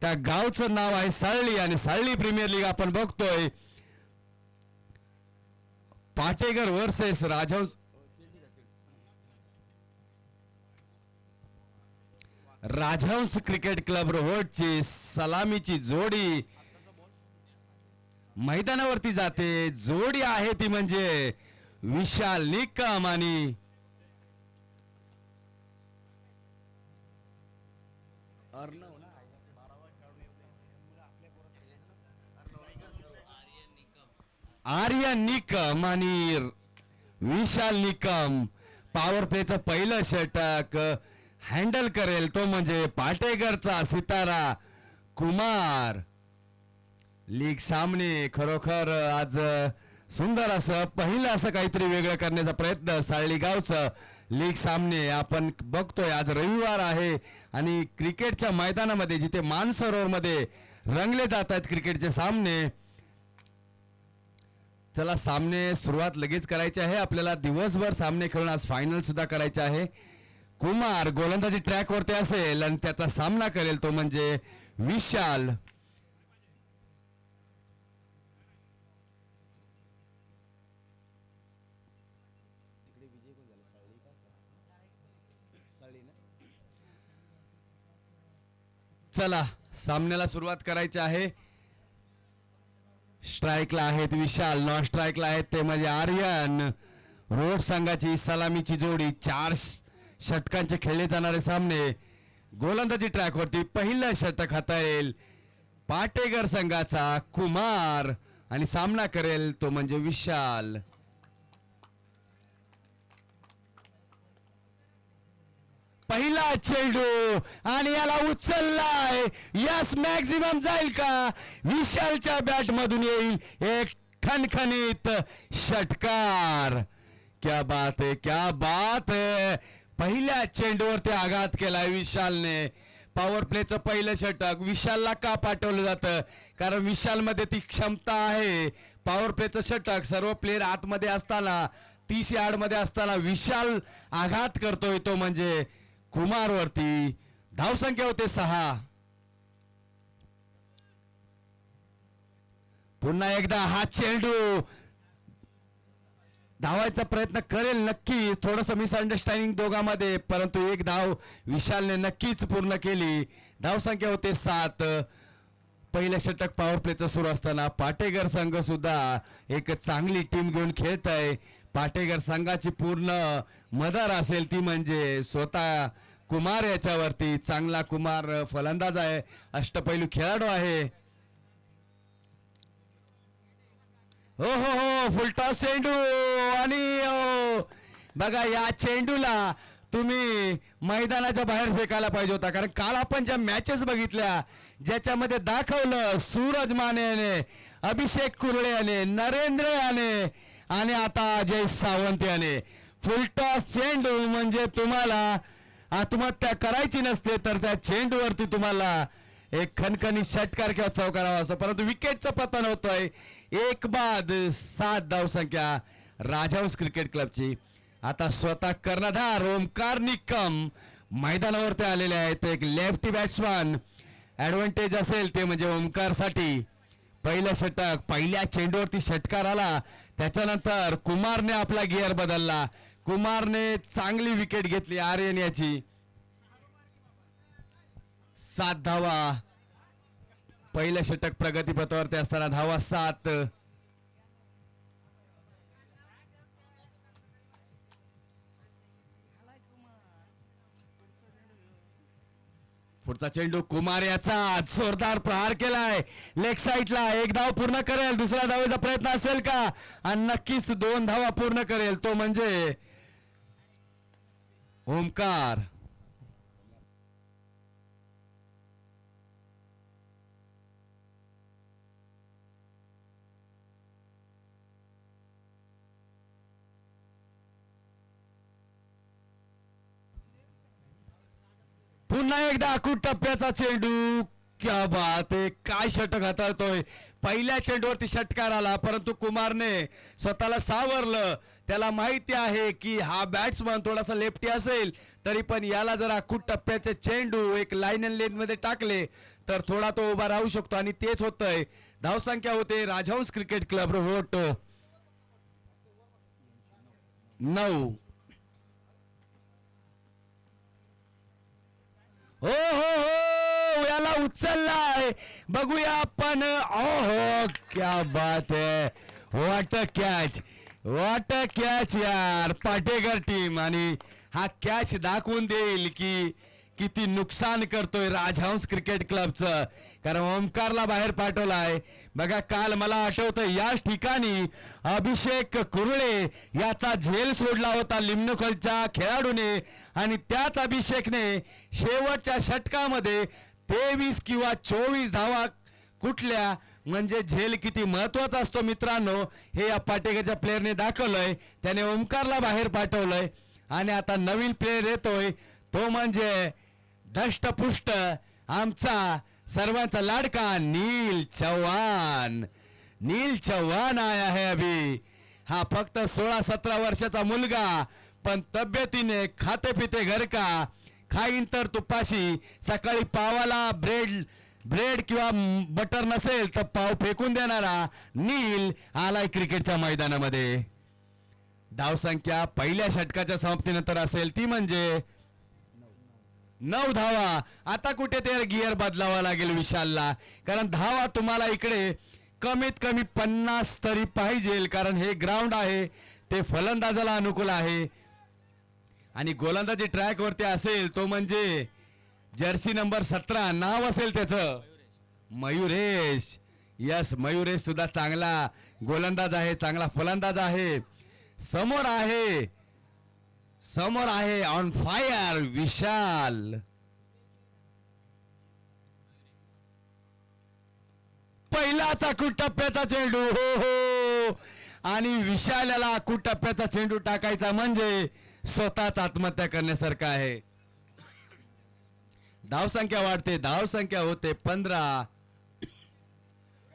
त्या गावचं नाव आहे साळली आणि साळली प्रीमियर लीग आपण बघतोय. पाटेकर वर्सेस राजहंस क्रिकेट क्लब रोहोटची सलामीची जोडी मैदानावरती जाते. जोडी आहे ती म्हणजे विशाल निकम आणि आर्यन निकम आणि विशाल निकम. पॉवर प्लेचं पहिलं षटक हँडल करेल तो म्हणजे पाटेकरचा सितारा कुमार. लीग सामने खरोखर आज सुंदर असं पहिलं असं काहीतरी वेगळं करण्याचा प्रयत्न साळली गावचं लीग सामने आपण बघतोय. आज रविवार आहे आणि क्रिकेटच्या मैदानामध्ये जिथे मानसरोवरमध्ये रंगले जात आहेत क्रिकेटचे सामने. चला सामने सुरुवात लगेच करायची आहे. आपल्याला दिवसभर सामने खेळून आज फायनल सुद्धा करायचे आहे. कुमार गोलंदाजी ट्रॅक वरती असेल आणि त्याचा सामना करेल तो म्हणजे विशाल. चला सामन्याला सुरुवात करायची आहे. स्ट्राईकला आहेत विशाल, नॉन स्ट्राईकला आहेत ते म्हणजे आर्यन. रोड संघाची सलामीची जोडी 4 षटकांचे खेळले जाणारे सामने. गोलंदाजी ट्रॅकवरती पहिलं षटक हाताळेल पाटेकर संघाचा कुमार आणि सामना करेल तो म्हणजे विशाल. पहिला चेंडू आणि याला उचललाय. यस मॅक्झिमम जाईल का? विशालच्या बॅट मधून येईल एक खणखणीत षटकार. क्या बात है, क्या बात है. पहिल्या चेंडूवरती आघात केलाय विशालने. पॉवर प्लेचं पहिलं षटक विशालला का पाठवलं जातं? कारण विशालमध्ये ती क्षमता आहे. पॉवर प्लेचं षटक सर्व प्लेयर आतमध्ये असताना 30 यार्ड मध्ये असताना विशाल आघात करतोय तो म्हणजे कुमार वरती. धावसंख्या होते 6. पुन्हा एकदा हा चेंडू धावायचा प्रयत्न करेल नक्की. थोडस मिसअंडरस्टँडिंग दोघांमध्ये परंतु एक धाव विशालने नक्कीच पूर्ण केली. धावसंख्या होते 7. पहिलं षटक पॉवर प्लेचं सुरू असताना पाटेकर संघ सुद्धा एक चांगली टीम घेऊन खेळत आहे. पाटेकर संघाची पूर्ण मदर असेल ती म्हणजे स्वतः कुमार याच्यावरती. चांगला कुमार फलंदाज आहे, अष्टपैलू खेळाडू आहे. हो हो हो फुलटॉस चेंडू आणि बघा या चेंडूला तुम्ही मैदानाच्या बाहेर फेकायला पाहिजे होता. कारण काल आपण ज्या मॅचेस बघितल्या ज्याच्यामध्ये दाखवलं सूरज माने याने, अभिषेक कुरळे याने, नरेंद्र याने आणि आता अजय सावंत याने फुलटॉस चेंडू म्हणजे तुम्हाला आत्महत्या करायची नसते तर त्या चेंडूवरती तुम्हाला एक खणखणीत षटकार किंवा चौकार हवा असतो. परंतु विकेटचं पतन होतोय. 1 बाद 7 धावसंख्या राजहंस क्रिकेट क्लबची. आता स्वतः कर्णधार ओमकार निकम मैदानावरती आलेले आहेत. एक लेफ्टी बॅट्समन ऍडव्हान्टेज असेल ते म्हणजे ओमकार साठी. पहिलं षटक पहिल्या चेंडूवरती षटकार आला. त्याच्यानंतर कुमारने आपला गिअर बदलला. कुमारने चांगली विकेट घेतली आर्यन याची. 7 धावा. पहिलं षटक प्रगतीपथावरती असताना धावा 7. पुढचा चेंडू कुमार याचा जोरदार प्रहार केलाय लेग साईडला. 1 धाव पूर्ण करेल. दुसऱ्या धावेचा प्रयत्न असेल का? आणि नक्कीच 2 धावा पूर्ण करेल तो म्हणजे ओमकार. पुन्हा एकदा अकूट टप्प्याचा चेंडू. क्या बात आहे, काय षटक हाताळतोय. पहिल्या चेंडूवरती षटकार आला परंतु कुमारने स्वतःला सावरलं. त्याला माहिती आहे की हा बॅट्समन थोडासा लेफ्टी असेल तरी पण याला जर अकूट टप्प्याचे चेंडू एक लाईन अँड लेंथ मध्ये टाकले तर थोडा तो उभा राहू शकतो आणि तेच होतंय. धावसंख्या होते राजहंस क्रिकेट क्लब रोहोट 9. हो हो हो याला उचललाय बघूया आपण. ओहो क्या बात है. व्हॉट अ कॅच यार पाटेकर टीम. आणि हा कॅच दाखवून देईल की किती नुकसान करतोय राजहंस क्रिकेट क्लबचं. कारण ओमकारला बाहेर पाठवलाय. बघा काल मला आठवतं याच ठिकाणी अभिषेक कुरळे याचा झेल सोडला होता लिमनोखलच्या खेळाडूने आणि त्याच अभिषेकने शेवटच्या षटकामध्ये 23 किंवा 24 धावा कुठल्या म्हणजे झेल किती महत्वाचा असतो मित्रांनो हे या पाटेकरच्या प्लेअरने दाखवलंय. त्याने ओमकारला बाहेर पाठवलंय आणि आता नवीन प्लेअर येतोय तो म्हणजे धष्टपुष्ट आमचा सर्वांचा लाडका नील चव्हाण. नील चव्हाण आया है अभी. हा फक्त 16-17 वर्षाचा मुलगा पण तब्येतीने खाते पिते घर का. खाईन तर तुपाशी. सकाळी पावाला ब्रेड किंवा बटर नसेल तर पाव फेकून देणारा नील आलाय क्रिकेटच्या मैदानामध्ये. धावसंख्या पहिल्या षटकाच्या समाप्तीनंतर असेल ती म्हणजे 9 धावा. आता कुठे ते गिअर बदलावा लागेल विशालला कारण धावा तुम्हाला इकडे कमीत कमी 50 तरी पाहिजे कारण हे ग्राउंड आहे ते फलंदाजाला अनुकूल आहे आणि गोलंदाजी ट्रॅक वरती असेल तो म्हणजे जर्सी नंबर 17 नाव असेल त्याचं मयुरेश. यस मयुरेश सुद्धा चांगला गोलंदाज आहे चांगला फलंदाज आहे. समोर आहे ऑन फायर विशाल. पहिलाच टप्प्याचा चेंडू हो हो आणि विशाल याला टप्प्याचा चेंडू टाकायचा म्हणजे स्वतःच आत्महत्या करण्यासारखं आहे. धावसंख्या वाढते धावसंख्या होते 15.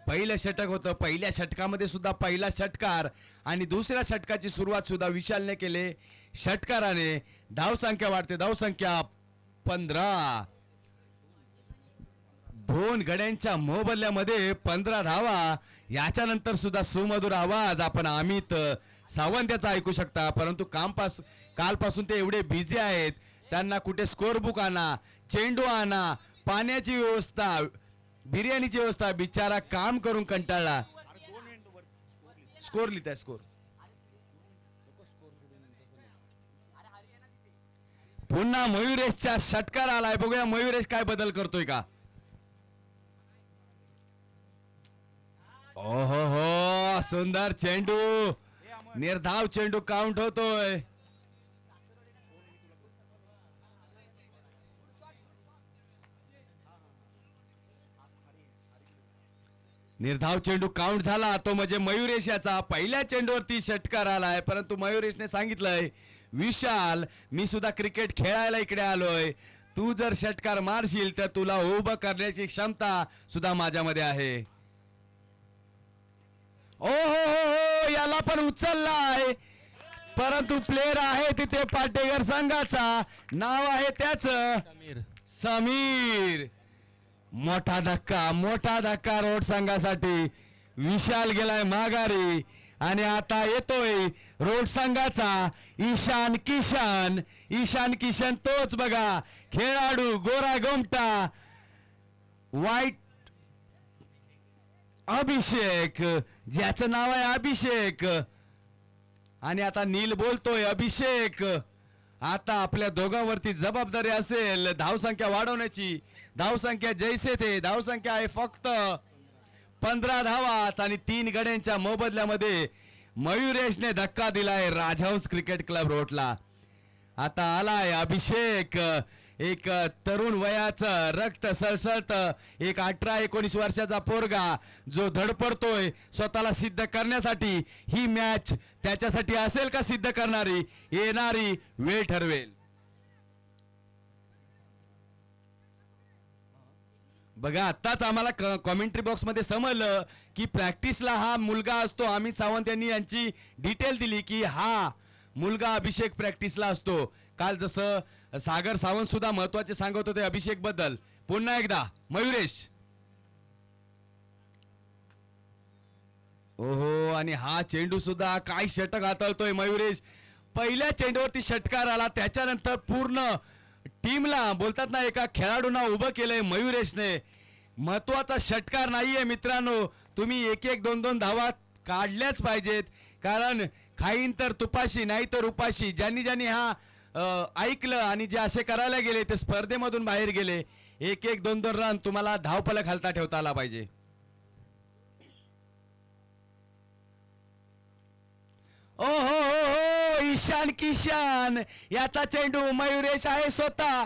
पहिलं षटक होतं पहिल्या षटकामध्ये सुद्धा पहिला षटकार आणि दुसऱ्या षटकाची सुरुवात सुद्धा विशालने केले षटकाराने. धावसंख्या वाढते धावसंख्या 15. 2 गड्यांच्या मोबदल्यामध्ये 15 धावा. याच्यानंतर सुद्धा सुमधुर आवाज आपण अमित सावंत याचा ऐकू शकता परंतु कालपासून ते एवढे बिझी आहेत त्यांना कुठे स्कोर बुक आणा चेंडू आणा पाण्याची व्यवस्था बिर्याणीची व्यवस्था बिचारा काम करून कंटाळला. Score लिहिताय score. पुन्हा मयुरेशच्या षटकार आलाय बघूया मयुरेश काय बदल करतोय का. ओहो हो सुंदर चेंडू निर्धाव चेंडू काउंट होतोय. निर्धाव चेंडू काउंट झाला तो म्हणजे मयुरेश याचा पहिल्या चेंडूवरती षटकार आलाय परंतु मयुरेशने सांगितलंय विशाल मी सुद्धा क्रिकेट खेळायला इकडे आलोय तू जर षटकार मारशील तर तुला उभं करण्याची क्षमता सुद्धा माझ्यामध्ये आहे. ओ हो हो याला पण उचललाय परंतु प्लेअर आहे तिथे पाटेकर संघाचा नाव आहे त्याचं समीर. मोठा धक्का रोड संघासाठी. विशाल गेलाय माघारी आणि आता येतोय रोड संघाचा ईशान किशन तोच बघा खेळाडू गोरा गोमटा व्हाईट अभिषेक ज्याचं नाव आहे अभिषेक. आणि आता नील बोलतोय अभिषेक आता आपल्या दोघांवरती जबाबदारी असेल धावसंख्या वाढवण्याची. धावसंख्या जैसे थे धावसंख्या आहे फक्त 15 धावाच आणि 3 गड्यांच्या मोबदल्यामध्ये मयुरेशने धक्का दिलाय राजहंस क्रिकेट क्लब रोडला. आता आलाय अभिषेक एक तरुण वयाचं रक्त सळसळत एक 18-19 वर्षाचा पोरगा जो धडपडतोय स्वतःला सिद्ध करण्यासाठी. ही मॅच त्याच्यासाठी असेल का सिद्ध करणारी येणारी वेळ ठरवेल. बघा आत्ताच आम्हाला कॉमेंट्री बॉक्स मध्ये समजलं की प्रॅक्टिसला हा मुलगा असतो. अमित सावंत यांनी यांची डिटेल दिली की हा मुलगा अभिषेक प्रॅक्टिसला असतो. काल जसं सागर सावंत सुद्धा महत्वाचे सांगत होते अभिषेक बद्दल पुन्हा एकदा मयुरेश. ओहो, आणि हा चेंडू सुद्धा काय षटक हाताळतोय मयुरेश. पहिल्या चेंडूवरती षटकार आला, त्याच्यानंतर पूर्ण टीमला बोलतात ना एका खेळाडूंना उभं केलंय मयुरेशने. महत्वाचा षटकार नाहीये मित्रांनो, तुम्ही एक एक दोन दोन धावा काढल्याच पाहिजेत, कारण खाईन तर तुपाशी नाही तर उपाशी. ज्यांनी ज्यांनी हा ऐकलं आणि जे असे करायला गेले ते स्पर्धेमधून बाहेर गेले. एक एक दोन दोन रन तुम्हाला धावफलक खालता ठेवता आला पाहिजे. ओ हो हो हो, ईशान किशन याचा चेंडू, मयुरेश आहे स्वतः.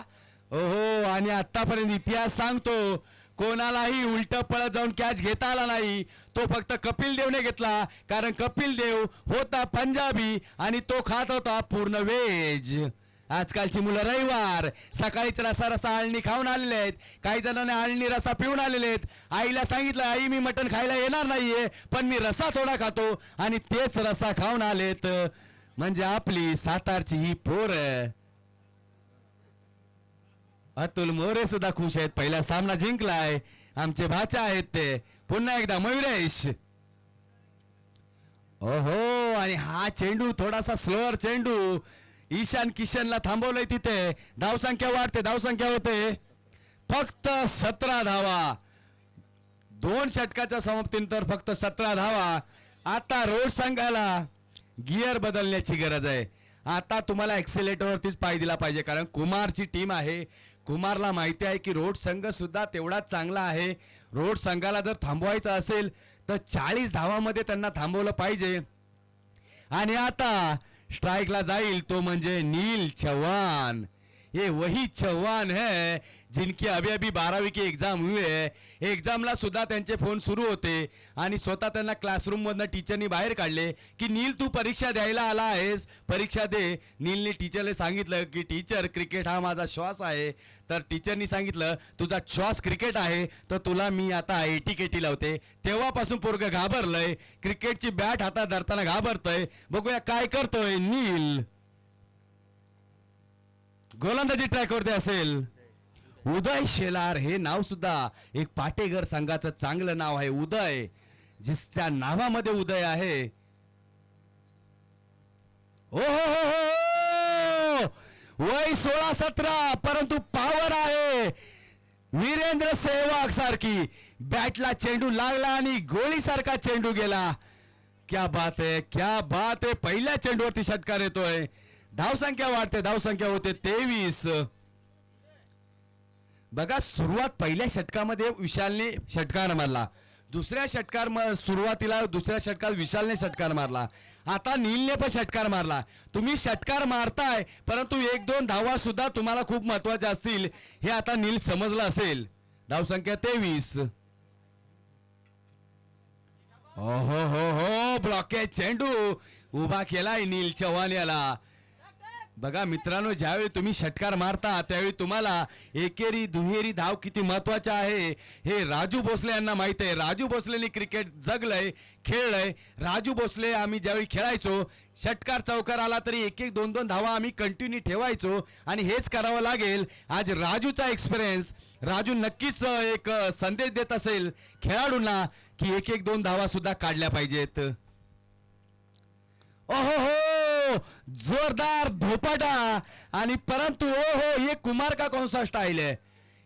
ओहो, आणि आतापर्यंत इतिहास सांगतो कोणालाही उलट पळत जाऊन कॅच घेता आला नाही. तो फक्त कपिल देवने घेतला, कारण कपिल देव होता पंजाबी आणि तो खात होता पूर्ण व्हेज. आजकालची मुलं रविवार सकाळीच रसा रसा आळणी खाऊन आलेले आहेत, काही जणांनी आळणी रसा पिऊन आलेले आहेत. आईला सांगितलं, आई मी मटण खायला येणार नाहीये, पण मी रसा थोडा खातो, आणि तेच रसा खाऊन आलेत. म्हणजे आपली सातारची ही पोरं. अतुल मोरे सुद्धा खुश आहेत, पहिला सामना जिंकलाय, आमचे भाचा आहेत ते. पुन्हा एकदा मयुरेश. ओहो, आणि हा चेंडू थोडासा स्लोअर चेंडू. ईशान किशनला थांबवलंय तिथे. धावसंख्या वाढते, धावसंख्या होते फक्त 17 धावा. 2 षटकाच्या समाप्तीनंतर फक्त 17 धावा. आता रोड संघाला गिअर बदलण्याची गरज आहे. आता तुम्हाला एक्सेलेटरवरतीच पाय दिला पाहिजे, कारण कुमारची टीम आहे. कुमारला माहिती आहे की रोड संघ सुद्धा तेवढाच चांगला आहे. रोड संघाला जर थांबवायचं असेल तर 40 धावामध्ये त्यांना थांबवलं पाहिजे. आणि आता स्ट्राइकला जाईल तो म्हणजे नील चौहान. ये वही चौहान है जिनकी अभी अभी 12वीं की एग्जाम हुई है. एग्जामला सुद्धा त्यांचे फोन सुरू होते आणि स्वतः त्यांना क्लासरूम मधनं टीचरनी बाहेर काढले की नील तू परीक्षा द्यायला आला आहेस, परीक्षा दे. नीलने टीचरला सांगितलं की टीचर क्रिकेट हा माझा श्वास आहे. तर टीचरनी सांगितलं तुझा श्वास क्रिकेट आहे तर तुला मी आता एटीकेटी लावते. तेव्हापासून पोरग घाबरलंय, क्रिकेटची बॅट हातात धरताना घाबरतय. बघूया काय करतोय नील. गोलंदाजी ट्रॅकवरती असेल. उदय शेलार हे नाव सुद्धा एक पाटेघर संघाचं चांगलं नाव आहे. उदय, जिसच्या नावामध्ये उदय आहे. ओ हो हो, वय 16-17 परंतु पॉवर आहे. वीरेंद्र सेहवाग सारखी बॅटला चेंडू लागला आणि गोळी सारखा चेंडू गेला. क्या बात है, क्या बात है. पहिल्या चेंडूवरती षटकार येतोय. धावसंख्या वाढते, धावसंख्या होते 23. बघा, सुरुवात पहिल्या षटकामध्ये विशालने षटकार मारला. दुसऱ्या सुरुवातीला दुसऱ्या षटकात विशालने षटकार मारला. आता नीलने पण षटकार मारला. तुम्ही षटकार मारताय परंतु 1-2 धावा सुद्धा तुम्हाला खूप महत्वाच्या असतील, हे आता नील समजलं असेल. धावसंख्या 23. हो हो हो हो, ब्लॉकेज चेंडू उभा केलाय नील चव्हाण याला. बघा मित्रांनो, ज्यावेळी तुम्ही षटकार मारता त्यावेळी तुम्हाला एकेरी दुहेरी धाव किती महत्वाच्या आहे हे राजू भोसले यांना माहित आहे. राजू भोसलेने क्रिकेट जगलंय, खेळलंय. राजू भोसले आम्ही ज्यावेळी खेळायचो, षटकार चौकार आला तरी 1-1 2-2 धावा आम्ही कंटिन्यू ठेवायचो आणि हेच करावं लागेल. आज राजूचा एक्सपिरियन्स, राजू नक्कीच एक संदेश देत असेल खेळाडूंना की 1-1 2 धावा सुद्धा काढल्या पाहिजेत. ओहो हो, जोरदार धोपाटा. आणि परंतु ओहो, ये कुमार का कौन सा स्टाइल है,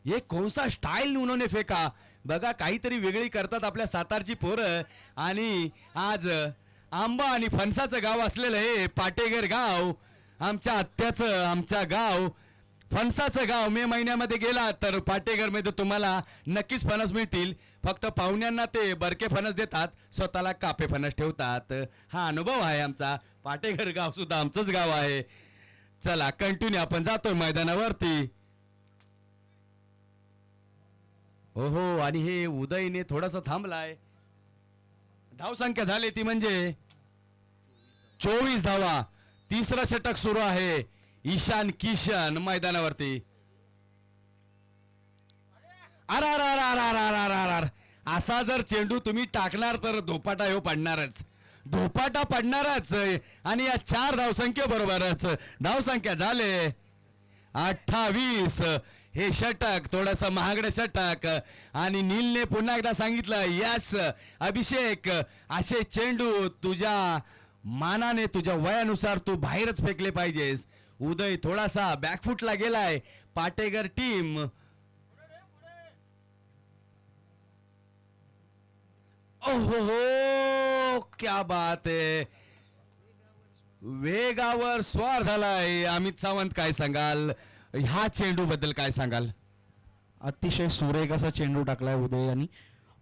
ये कौन सा स्टाइल उन्होंने फेका. बघा, काहीतरी वेगळी करतात आपल्या सातारची पोरं. आणि आज आंबा आणि फणसाचं गाव असलेलं हे पाटेघर गाव, आमच्या आत्याचं, आमच्या गाव फणसाचं गाव. मे महिन्यामध्ये गेला तर पाटेघर मध्ये तुम्हाला नक्कीच फणस मिळतील. फक्त पाहुण्यांना ते बरके फणस देतात, स्वतःला कापे फणस ठेवतात. हा अनुभव आहे आमचा. पाटेघर गाव सुद्धा आमचंच गाव आहे. चला कंटिन्यू आपण जातोय मैदानावरती. हो हो, आणि हे उदयने थोडस थांबलाय. धावसंख्या झाली ती म्हणजे 24 धावा. तिसरं षटक सुरू आहे. ईशान किशन मैदानावरती. अर असा जर चेंडू तुम्ही टाकणार तर धोपाटा हो पडणारच, धोपाटा पडणारच. आणि या 4 धावसंख्ये बरोबरच धावसंख्या झाले 28. हे षटक थोडस महागडं षटक आणि नीलने पुन्हा एकदा सांगितलं यस अभिषेक असे चेंडू तुझ्या मानाने तुझ्या वयानुसार तू बाहेरच फेकले पाहिजेस. उदय थोडासा बॅकफुटला गेलाय. पाटेकर टीम ओहो हो क्या बात आहे. वेगावर स्वार झालाय. अमित सावंत काय सांगाल ह्या चेंडू बद्दल काय सांगाल. अतिशय सुरेख असा चेंडू टाकलाय उदय यांनी.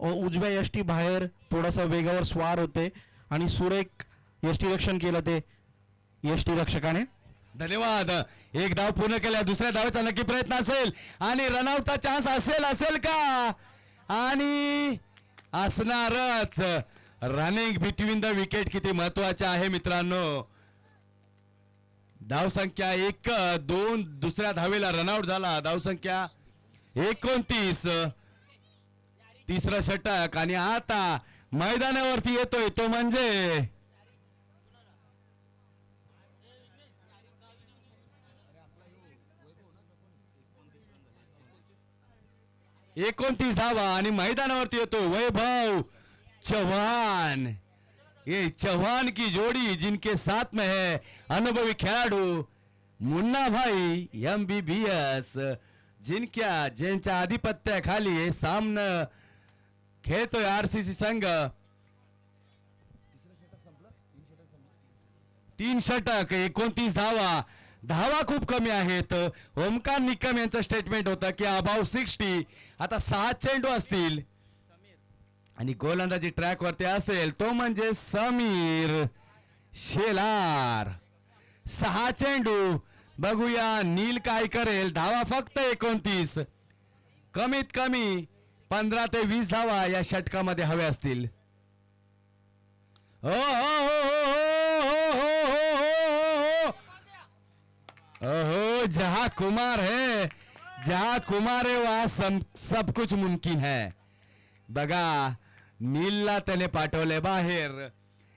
उजव्या यष्टी बाहेर थोडासा वेगावर स्वार होते आणि सुरेख यष्टीरक्षण केलं ते यष्टीरक्षकाने. धन्यवाद. एक धाव पूर्ण केल्या. दुसऱ्या धावेचा नक्की प्रयत्न असेल आणि रनआउटचा चान्स असेल का आणि असणारच. रनिंग बिटवीन द विकेट किती महत्वाचे आहे मित्रांनो. धावसंख्या 1-2 दुसऱ्या धावेला रनआउट झाला. धावसंख्या 29. तिसरं षटक आणि आता मैदानावरती येतोय तो म्हणजे 29 धावा आणि मैदानावरती येतो वैभव चव्हाण. ये चव्हाण की जोड़ी जिनके साथ में है अनुभवी खिलाड़ू मुन्ना भाई MBBS ज्यांच्या आधिपत्याखाली हे सामना खेळतोय RCC संघ. 3 षटक 29 धावा. धावा खूप कमी आहेत. ओमकार निकम यांचं स्टेटमेंट होतं की अबाव 60. आता 6 चेंडू असतील आणि गोलंदाजी ट्रॅक वरती असेल तो म्हणजे समीर शेलार. 6 चेंडू. बघूया नील काय करेल. धावा फक्त 29. कमीत कमी 15 ते 20 धावा या षटकामध्ये हव्या असतील. हो हो हो हो हो हो जहां कुमार है वहां सब कुछ मुमकिन है. बघा नीलला त्याने पाठवले बाहेर.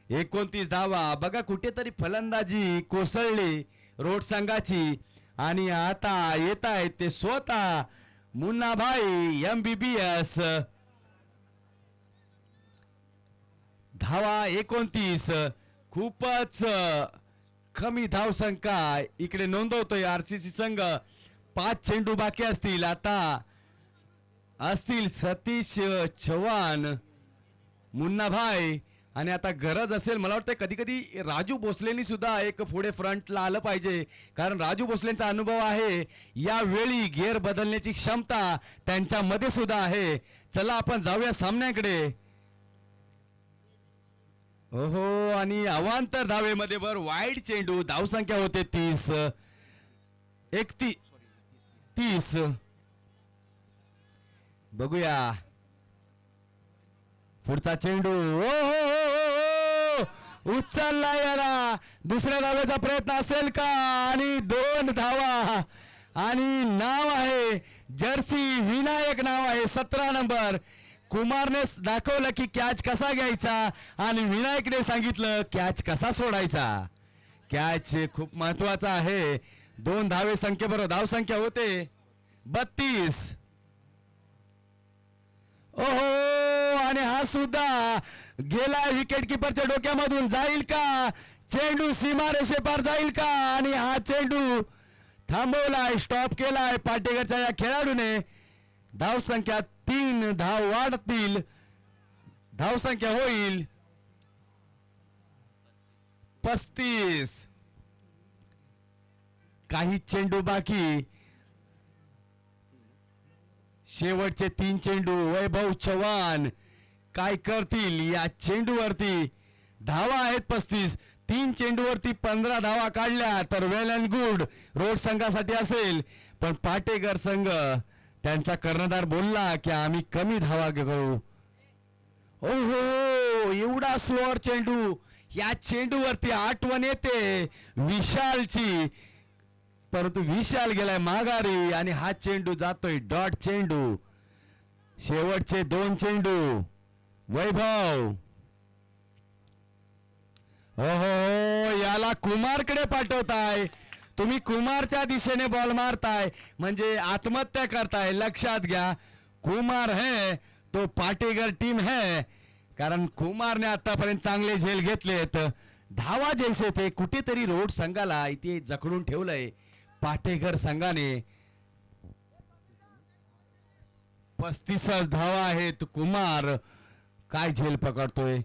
29 धावा. बघा कुठेतरी फलंदाजी कोसळली रोड संघाची आणि आता येत आहेत ते स्वतः मुन्नाभाई MBBS. धावा 29. खूपच कमी धावसंख्या इकडे नोंदवतोय RCC संघ. 5 चेंडू बाकी असतील. आता असतील सतीश चव्हाण मुन्नाभाई आणि आता गरज असेल मला वाटतं कधी कधी राजू भोसलेंनी सुद्धा एक पुढे फ्रंटला आलं पाहिजे कारण राजू भोसलेंचा अनुभव आहे. यावेळी गिअर बदलण्याची क्षमता त्यांच्यामध्ये सुद्धा आहे. चला आपण जाऊया सामन्याकडे. ओहो आणि अवांतर धावेमध्ये बर वाईड चेंडू. धावसंख्या होते 30. बघूया पुढचा चेंडू. उचलला याला. दुसऱ्या धावेचा प्रयत्न असेल का आणि 2 धावा आणि नाव आहे जर्सी विनायक नाव आहे 17 नंबर. कुमारने दाखवलं की कॅच कसा घ्यायचा आणि विनायकने सांगितलं कॅच कसा सोडायचा. कॅच खूप महत्वाचा आहे. 2 धावे संख्येबरोबर धावसंख्या होते 32. ओहो आणि हा सुद्धा गेला विकेट किपरच्या डोक्यामधून. जाईल का चेंडू सीमारेषेपार जाईल का आणि हा चेंडू थांबवलाय स्टॉप केलाय पाटेकरच्या या खेळाडूने. धावसंख्या 3 धाव वाढतील. धावसंख्या होईल 35. काही चेंडू बाकी. शेवटचे 3 चेंडू. वैभव चव्हाण काय करतील या चेंडूवरती. धावा आहेत 35. 3 चेंडूवरती 15 धावा काढल्या तर वेल अँड गुड रोड संघासाठी असेल. पण पाटेकर संघ त्यांचा कर्णधार बोलला की आम्ही कमी धावा करू. ओहो एवढा स्लोअर चेंडू. या चेंडूवरती आठवण येते विशालची परंतु विशाल गेलाय माघारी आणि हा चेंडू जातोय डॉट चेंडू. शेवटचे 2 चेंडू. वैभव ओहो याला कुमारकडे पाठवताय. तुम्ही कुमारच्या दिशेने बॉल मारताय म्हणजे आत्महत्या करताय. लक्षात घ्या, कुमार है तो पाटेकर टीम है. कारण कुमारने आतापर्यंत चांगले झेल घेतलेत. धावा जैसे ते कुठेतरी रोड संघाला इथे जखडून ठेवलंय पाटेकर संघाने. 35 धावा आहेत. कुमार काय झेल पकडतोय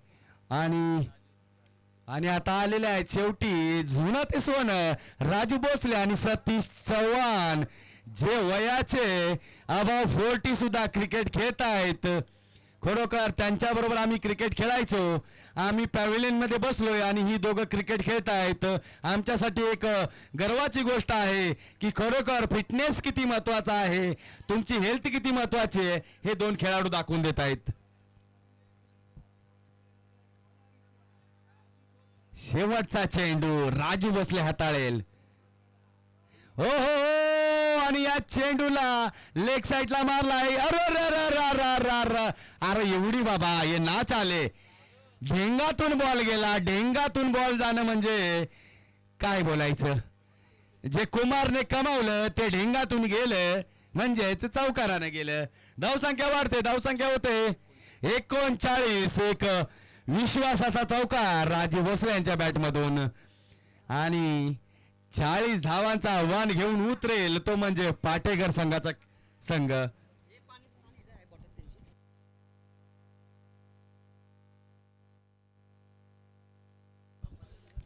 आणि आणि आता आलेले आहेत शेवटी जुनं ते सोनं राजू भोसले आणि सतीश चव्हाण, जे वयाचे अबाव 40 सुद्धा क्रिकेट खेळत आहेत. खरोखर त्यांच्या बरोबर आम्ही क्रिकेट खेळायचो. आम्ही पॅव्हिलियन मध्ये बसलोय आणि ही दोघं क्रिकेट खेळत आहेत. आमच्यासाठी एक गर्वाची गोष्ट आहे की खरोखर फिटनेस किती महत्वाचा आहे, तुमची हेल्थ किती महत्वाची आहे हे दोन खेळाडू दाखवून देत आहेत. शेवटचा चेंडू राजू भोसले हाताळेल. हो हो हो, आणि या चेंडूला लेग साइडला मारलाय. अरे एवढी बाबा, हे नाच आले. ढेंगातून बॉल गेला. ढेंगातून बॉल जाणं म्हणजे काय बोलायचं. जे कुमारने कमावलं ते ढेंगातून गेलं म्हणजेच चौकारानं गेलं. धावसंख्या वाढते, धावसंख्या होते 39. एक विश्वासाचा चौकार राजू भोसले यांच्या बॅटमधून आणि 40 धावांचा आव्हान घेऊन उतरेल तो म्हणजे पाटेकर संघाचा संघ.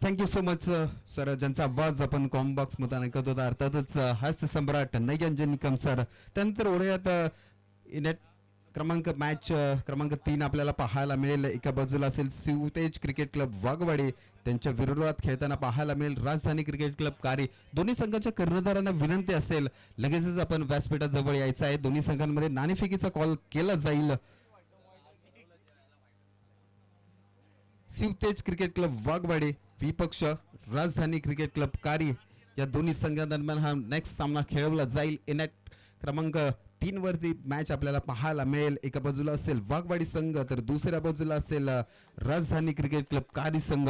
Thank you so much sir. ज्यांचा आवाज आपण कॉम्बॉक्स मध्ये ऐकत होता अर्थातच हास्य सम्राट नयनजन निकम सर. त्यानंतर ओढ्यात नेट क्रमांक मॅच क्रमांक 3 आपल्याला पाहायला मिळेल. एका बाजूला असेल शिवतेज क्रिकेट क्लब वाघवाडी, त्यांच्या विरोधात खेळताना पाहायला मिळेल राजधानी क्रिकेट क्लब कारी. दोन्ही संघाच्या कर्णधारांना विनंती असेल लगेचच आपण व्यासपीठाजवळ यायचं आहे. दोन्ही संघांमध्ये नाणेफेकीचा कॉल केला जाईल. शिवतेज क्रिकेट क्लब वाघवाडी विपक्ष राजधानी क्रिकेट क्लब कारी, या दोन्ही संघांदरम्यान हा नेक्स्ट सामना खेळवला जाईल. एनेट क्रमांक 3 वरती मॅच आपल्याला पाहायला मिळेल. एका बाजूला असेल वाघवाडी संघ तर दुसऱ्या बाजूला असेल राजधानी क्रिकेट क्लब कारी संघ.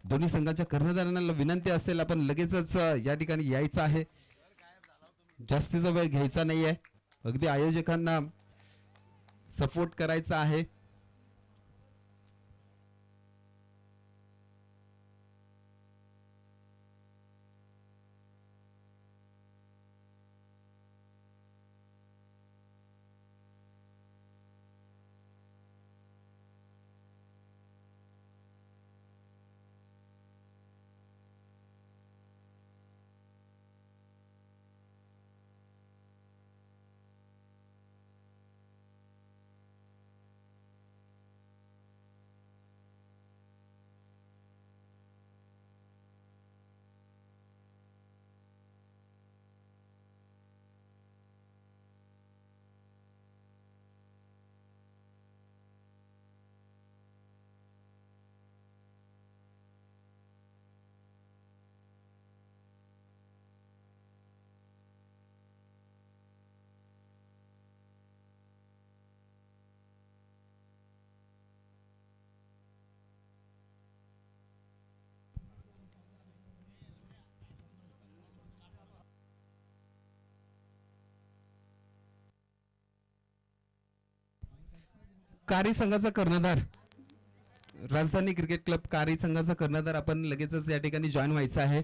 दोन्ही संघाच्या कर्णधारांना विनंती असेल आपण लगेचच या ठिकाणी यायचं आहे. जास्तीचा वेळ घ्यायचा नाहीये. अगदी आयोजकांना सपोर्ट करायचा आहे. कारी संघाचा कर्णधार राजधानी क्रिकेट क्लब कारी संघाचा कर्णधार आपण लगेचच या ठिकाणी जॉईन व्हायचं आहे.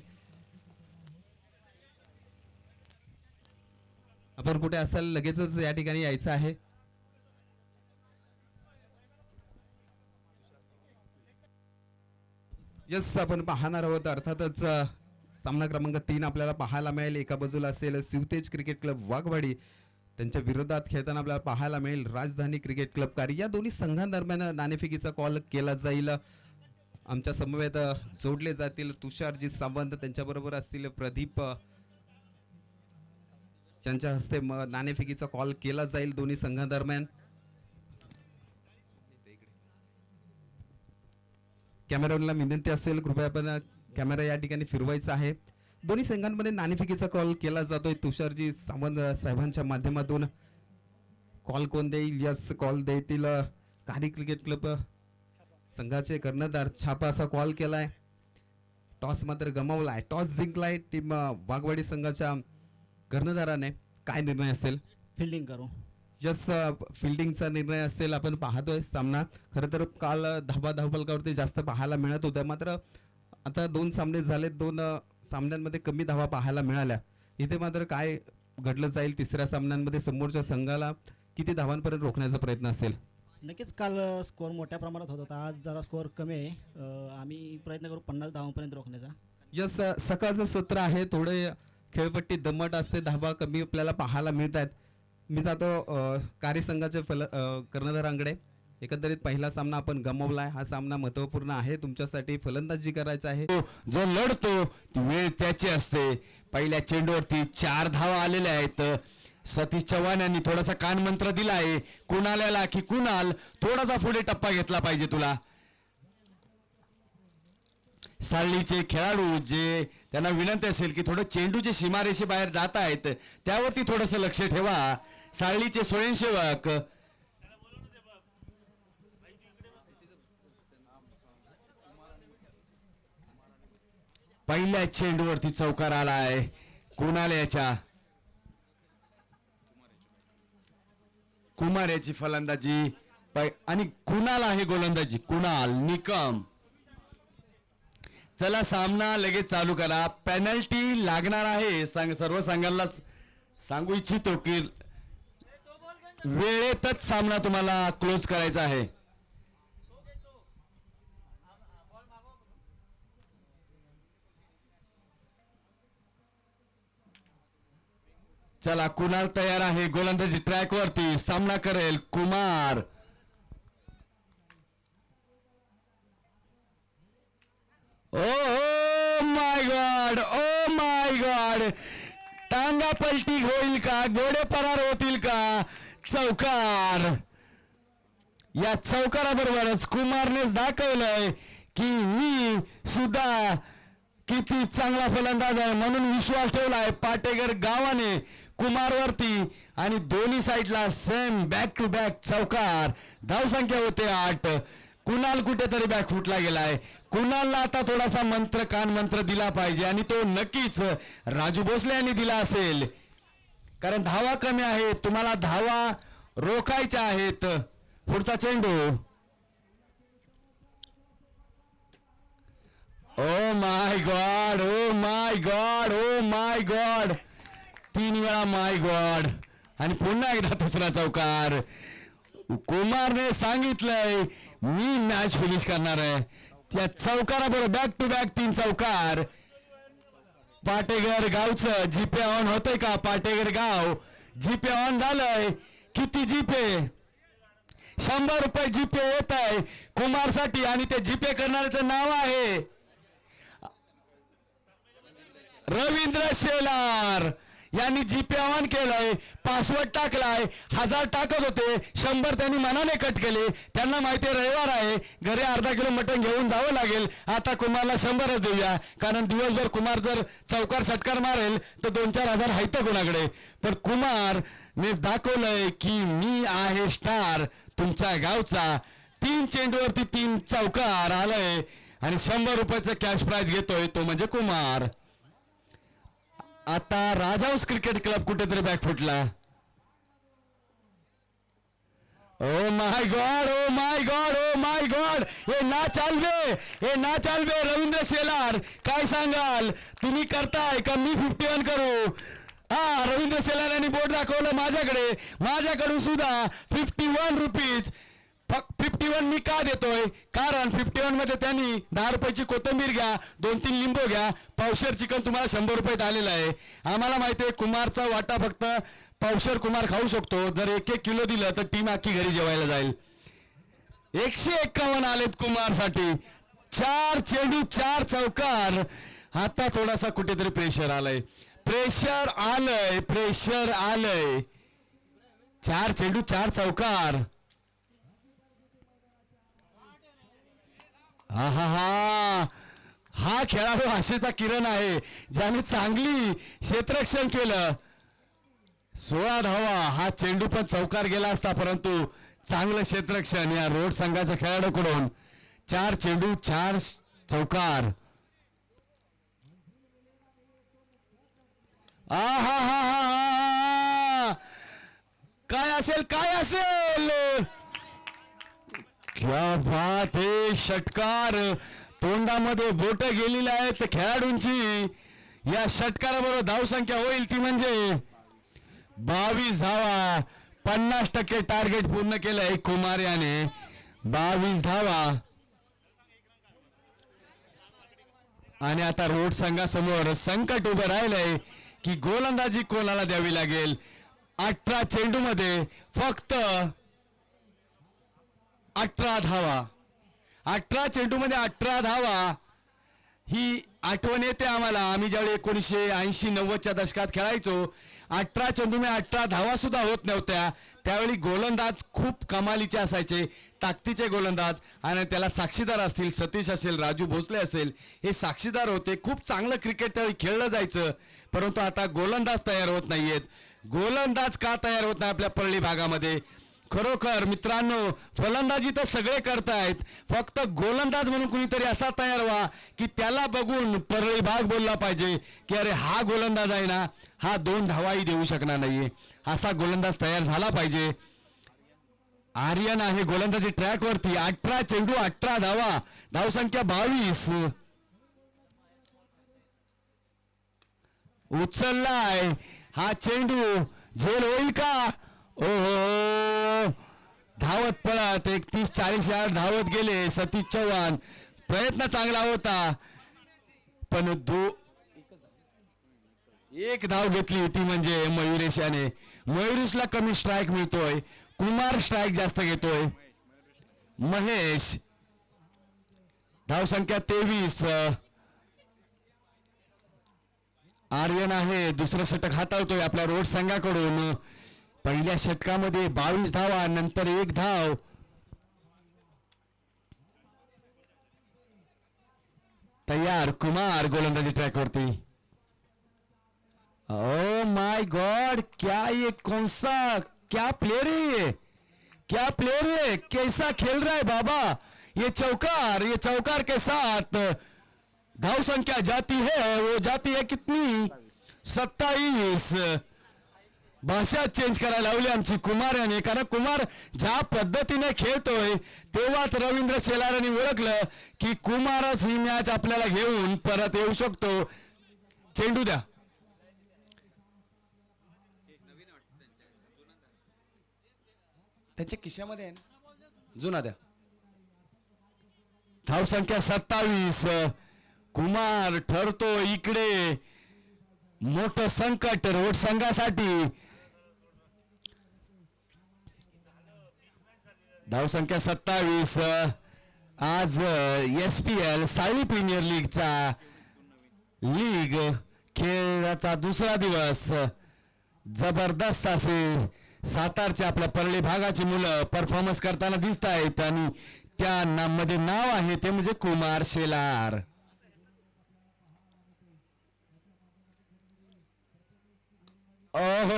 आपण कुठे असाल लगेचच या ठिकाणी यायचं आहे. यस, आपण पाहणार आहोत अर्थातच सामना क्रमांक 3 आपल्याला पाहायला मिळेल. एका बाजूला असेल शिवतेज क्रिकेट क्लब वाघवाडी, त्यांच्या विरोधात खेळताना आपल्याला पाहायला मिळेल राजधानी क्रिकेट क्लब कारी. या दोन्ही संघांदरम्यान नाणेफेकीचा कॉल केला जाईल. आमच्या समवेत जोडले जातील तुषारजी सावंत, त्यांच्याबरोबर असतील प्रदीप, त्यांच्या हस्ते नाणेफेकीचा कॉल केला जाईल दोन्ही संघांदरम्यान. कॅमेरामॅनला विनंती असेल कृपया आपण कॅमेरा या ठिकाणी फिरवायचा आहे. दोन्ही संघांमध्ये नाणेफेकीचा कॉल केला जातोय तुषारजी सावंत साहेबांच्या माध्यमातून. कॉल कोण देईल? यस, कॉल देतील कारी क्रिकेट क्लब संघाचे कर्णधार. छापा असा कॉल केलाय. टॉस मात्र गमावलाय. टॉस जिंकलाय टीम वाघवाडी संघाच्या कर्णधाराने. काय निर्णय असेल? फिल्डिंग करू. यस, फिल्डिंगचा निर्णय असेल. आपण पाहतोय सामना. खरं तर काल धावफलकावरती जास्त पाहायला मिळत होत्या, मात्र आता 2 सामने झाले, 2 सामन्यांमध्ये कमी धावा पाहायला मिळाल्या. इथे मात्र काय घडलं जाईल तिसऱ्या सामन्यांमध्ये? समोरच्या संघाला किती धावांपर्यंत रोखण्याचा प्रयत्न असेल? नक्कीच काल स्कोअर मोठ्या प्रमाणात होत होता, आज जरा स्कोअर कमी आहे. आम्ही प्रयत्न करू 50 धावांपर्यंत रोखण्याचा. यस, सकाळचं सत्र आहे, थोडे खेळपट्टी दमट असते, धावा कमी आपल्याला पाहायला मिळत आहेत. मी जातो कार्यसंघाच्या कर्णधारांकडे. एकंदरीत पहिला सामना आपण गमावलाय. हा सामना महत्वपूर्ण आहे तुमच्यासाठी. फलंदाजी करायचं आहे. जो लढतो ती वेळ त्याची असते. पहिल्या चेंडूवरती 4 धावा आलेल्या आहेत. सतीश चव्हाण यांनी थोडासा कानमंत्र दिला आहे कुणाल्याला की कुणाल थोडासा पुढे टप्पा घेतला पाहिजे तुला. साळलीचे खेळाडू जे त्यांना विनंती असेल की थोडं चेंडूचे सीमारेषे बाहेर जात आहेत त्यावरती थोडंसं लक्ष ठेवा. साळलीचे स्वयंसेवक पहिल्या चेंडूवरती चौकार आलाय कुणाल्याच्या. कुमार याची फलंदाजी आणि कुणाल आहे गोलंदाजी. कुणाल निकम. चला सामना लगेच चालू करा. पेनल्टी लागणार आहे. सर्व संघांना सांगू इच्छितो की वेळेतच सामना तुम्हाला क्लोज करायचा आहे. चला कुणाल तयार आहे. गोलंदाजी ट्रॅक वरती सामना करेल Kumar. Oh my God, oh my God. टांगा पलटी होईल का? घोडे परार होतील का? चौकार. या चौकाराबरोबरच कुमारनेच दाखवलंय की मी सुद्धा किती चांगला फलंदाज आहे म्हणून विश्वास ठेवलाय पाटेकर गावाने कुमारवरती. आणि दोन्ही साईडला सेम बॅक टू बॅक चौकार. धावसंख्या होते 8. कुणाल कुठेतरी बॅक फुटला गेलाय. कुणालला आता थोडासा मंत्र कान मंत्र दिला पाहिजे आणि तो नक्कीच राजू भोसले यांनी दिला असेल कारण धावा कमी आहेत. तुम्हाला धावा रोखायच्या आहेत. पुढचा चेंडू. Oh my God, oh my God, oh my God. 3 वेळा माय गॉड आणि पुन्हा एकदा तिसरा चौकार. कुमारने सांगितलंय मी मॅच फिनिश करणार आहे. त्या चौकाराबरोबर बॅक टू बॅक 3 चौकार. पाटेघर गावचं जीपे ऑन होतंय का? पाटेघर गाव जीपे ऑन झालंय. किती जीपे? 100 रुपये जीपे येत आहे कुमारसाठी आणि ते जीपे करणाऱ्याचं नाव आहे रवींद्र शेलार. यांनी जीपे ऑन केलंय. पासवर्ड टाकलाय. 1000 टाकत होते, 100 त्यांनी मनाने कट केले. त्यांना माहिती रविवार आहे, घरी अर्धा किलो मटण घेऊन जावं लागेल. आता कुमारला 100च देऊया कारण दिवसभर कुमार जर चौकार षटकार मारेल तर 2-4 हजार हायत कोणाकडे. पण कुमारने दाखवलंय की मी आहे स्टार तुमच्या गावचा. 3 चेंडूवरती 3 चौकार आलंय आणि 100 रुपयाचं कॅश प्राइज घेतोय तो म्हणजे कुमार. आता राजहंस क्रिकेट क्लब कुठेतरी बॅक फुटला. Oh my God, oh my God, oh my God. हे ना चालवे रवींद्र शेलार. काय सांगाल? तुम्ही करताय का मी 51 करू? हा, रवींद्र शेलार यांनी बोर्ड दाखवलं माझ्याकडून सुद्धा 51 रुपीज. 51 मी का देतोय? कारण 51 मध्ये त्यांनी 10 रुपयाची कोथिंबीर घ्या, 2-3 लिंबू घ्या, पावशेर चिकन तुम्हाला 100 रुपयात आलेलं आहे. आम्हाला माहिती आहे कुमारचा वाटा फक्त पावशेर कुमार खाऊ शकतो. जर 1-1 किलो दिलं तर टीम अख्खी घरी जेवायला जाईल. 151 आलेत कुमारसाठी. 4 चेंडू 4 चौकार. आता थोडासा कुठेतरी प्रेशर आलंय. 4 चेंडू 4 चौकार. हा खेळाडू आशेचा किरण आहे ज्याने चांगली क्षेत्ररक्षण केलं. 16 धावा. हा चेंडू पण चौकार गेला असता परंतु चांगलं क्षेत्ररक्षण या रोड संघाच्या खेळाडूकडून. 4 चेंडू 4 चौकार. आहा, काय असेल काय असेल, क्या बात आहे. षटकार, तोंडामध्ये बोट गेलेली आहेत खेळाडूंची. या षटकाराबरोबर धावसंख्या होईल ती म्हणजे 22 धावा. 50% टार्गेट पूर्ण केलंय कुमार याने. 22 धावा. आणि आता रोड संघासमोर संकट उभं राहिलंय की गोलंदाजी कोणाला द्यावी लागेल. 18 चेंडूमध्ये फक्त 18 धावा. 18 चेंडूमध्ये 18 धावा. ही आठवण येते आम्हाला, आम्ही ज्यावेळी 1980-90च्या दशकात खेळायचो. 18 चेंडूमध्ये 18 धावा सुद्धा होत नव्हत्या. त्यावेळी गोलंदाज खूप कमालीचे असायचे, ताकदीचे गोलंदाज. आणि त्याला साक्षीदार असतील, सतीश असेल, राजू भोसले असेल, हे साक्षीदार होते. खूप चांगलं क्रिकेट त्यावेळी खेळलं जायचं. परंतु आता गोलंदाज तयार होत नाहीयेत. गोलंदाज का तयार होत नाही आपल्या परळी भागामध्ये? खरोखर मित्रांनो, फलंदाजी तर सगळे करतायत, फक्त गोलंदाज म्हणून कुणीतरी असा तयार व्हा की त्याला बघून परळी भाग बोलला पाहिजे की अरे हा गोलंदाज आहे ना, हा 2 धावाही देऊ शकणार नाहीये. असा गोलंदाज तयार झाला पाहिजे. आर्यन आहे गोलंदाजी ट्रॅक वरती. 18 चेंडू 18 धावा, धावसंख्या 22. उचललाय हा चेंडू, झेल होईल का? ओहो, धावत पळत 31-40 यार्ड धावत गेले सतीश चव्हाण. प्रयत्न चांगला होता पण एक धाव घेतली ती म्हणजे मयुरेश याने. मयुरेशला कमी स्ट्राईक मिळतोय, कुमार स्ट्राईक जास्त घेतोय. महेश, धावसंख्या 23. आर्यन आहे दुसरं षटक हाताळतोय आपल्या रोड संघाकडून. पहिल्या षटकामध्ये 22 धावा, नंतर 1 धाव. तयार कुमार गोलंदाजी ट्रॅक वरती. ओ माय गॉड, क्या ये कौन सा, क्या प्लेयर है ये, क्या प्लेयर है, कैसा खेल रहा है बाबा. ये चौकार के साथ धाव संख्या जाती है, वो जाती है कितनी, 27. भाषा चेंज करायला लावली आमची कुमार याने. कारण कुमार ज्या पद्धतीने खेळतोय तेव्हाच रवींद्र शेलारांनी ओळखलं की कुमारच ही मॅच आपल्याला घेऊन परत येऊ शकतो. चेंडू द्या. त्यांच्या खिशामध्ये आहे ना, जुना द्या. धाव संख्या 27. कुमार ठरतो इकडे. मोठं संकट रोड संघासाठी. धाव संख्या 27. आज SPL साळी प्रीमियर लीगचा लीग खेळाचा दुसरा दिवस. जबरदस्त असे सातारच्या आपल्या परळी भागाची मुलं परफॉर्मन्स करताना दिसत आहेत आणि त्या मध्ये नाव आहे ते म्हणजे कुमार शेलार. ओहो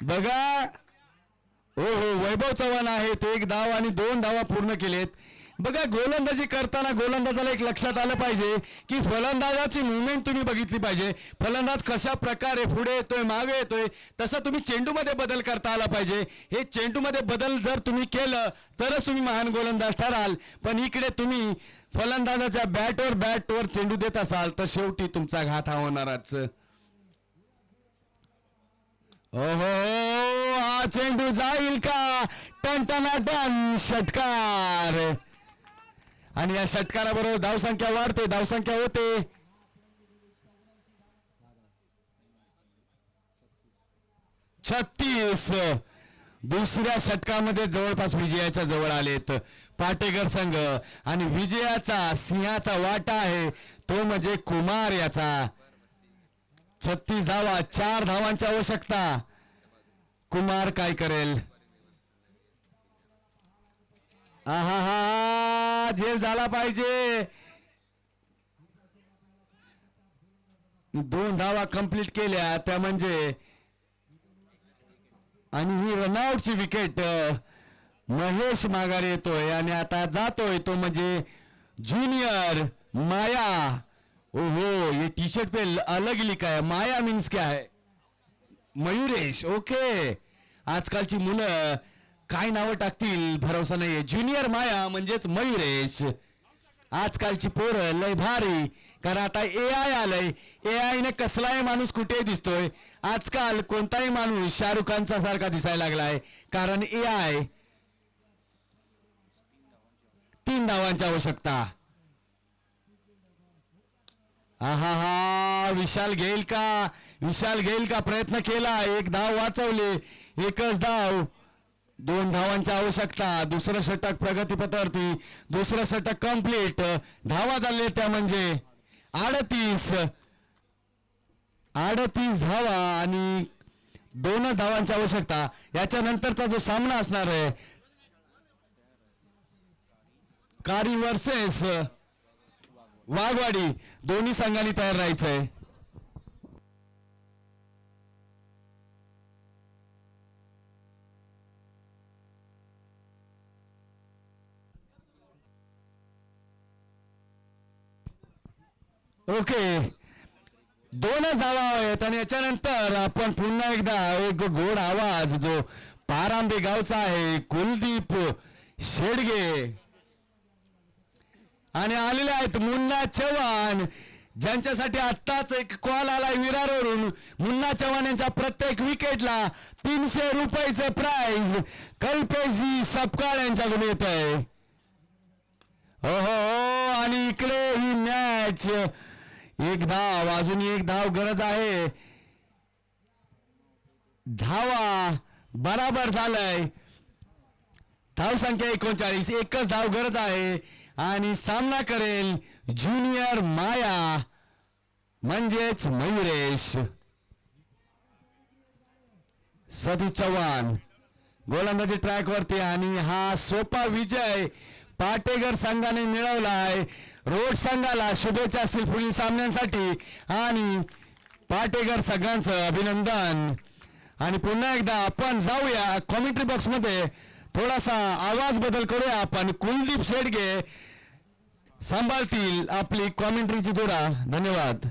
बघा, ओहो वैभव चव्हाण आहेत. 1 धाव आणि 2 धावा पूर्ण केलेत. बघा, गोलंदाजी करताना गोलंदाजाला एक लक्षात आलं पाहिजे की फलंदाजाची मुवमेंट तुम्ही बघितली पाहिजे. फलंदाज कशा प्रकारे पुढे येतोय, मागे येतोय, तसं तुम्ही चेंडूमध्ये बदल करता आला पाहिजे. हे चेंडूमध्ये बदल जर तुम्ही केलं तरच तुम्ही महान गोलंदाज ठराल. पण इकडे तुम्ही फलंदाजाच्या बॅटवर चेंडू देत असाल तर शेवटी तुमचा घात हा होणारच. ओहो, हा चेंडू जाईल का? टन षटकार. आणि या षटकाराबरोबर धावसंख्या वाढते, धावसंख्या होते 36. दुसऱ्या षटकामध्ये जवळपास विजयाच्या जवळ आलेत पाटेकर संघ. आणि विजयाचा सिंहाचा वाटा आहे तो म्हणजे कुमार याचा. 36 धावा, 4 धावांची आवश्यकता. कुमार काय करेल? आहा, झेल झाला पाहिजे. 2 धावा कंप्लीट केल्या त्या म्हणजे. आणि ही रनआउटची विकेट. महेश माघारी येतोय आणि आता जातोय तो म्हणजे ज्युनियर माया ओहो, ये टी शर्ट पे अलग ही लिखा है. माया मीन्स क्या है? मयुरेश. ओके. आजकालची मुलं काय नावं टाकतील भरोसा नाहीये. ज्युनियर माया म्हणजेच मयुरेश. आजकालची पोरं लय भारी, कारण आता AI आलंय. AI ने कसलाही माणूस कुठेही दिसतोय. आजकाल कोणताही माणूस शाहरुख खानचा सारखा दिसायला लागलाय, कारण AI. 3 धावांची आवश्यकता. हा विशाल घेईल का? विशाल घेईल का? प्रयत्न केला, 1 धाव वाचवले, 1च धाव. 2 धावांची आवश्यकता. दुसरं षटक प्रगतीपथावरती, दुसरं षटक कंप्लीट. धावा झाले त्या म्हणजे 38 धावा आणि 2 धावांची आवश्यकता. याच्यानंतरचा जो सामना असणार आहे, कारी वर्सेस वाघवाडी, दोन्ही संघांनी तयार राहायचंय. ओके, 2च धावा आहेत आणि याच्यानंतर आपण पुन्हा एकदा एक गोड आवाज जो पारांबे गावचा आहे, कुलदीप शेडगे, आणि आलेले आहेत मुन्ना चव्हाण, ज्यांच्यासाठी आत्ताच एक कॉल आलाय विरारवरून. मुन्ना चव्हाण यांच्या प्रत्येक विकेटला 300 रुपयाचे प्राइज कल्पेशजी सपकाळ यांच्याकडून येत आहे. हो, आणि इकडे ही मॅच 1 धाव, अजून 1 धाव गरज आहे. धावा बराबर झालंय. धाव संख्या 39, 1च धाव गरज आहे आणि सामना करेल ज्युनियर माया म्हणजेच मयुरेश. सतीश चव्हाण गोलंदाजी ट्रॅक वरती आणि हा सोपा विजय पाटेकर संघाने मिळवलाय. रोड संघाला शुभेच्छा असतील पुढील सामन्यांसाठी आणि पाटेकर संघांचं अभिनंदन. आणि पुन्हा एकदा आपण जाऊया कॉमेंट्री बॉक्स मध्ये, थोडासा आवाज बदल करूया आपण. कुलदीप शेडगे सांभाळतील आपली कॉमेंट्रीची धुरा. धन्यवाद.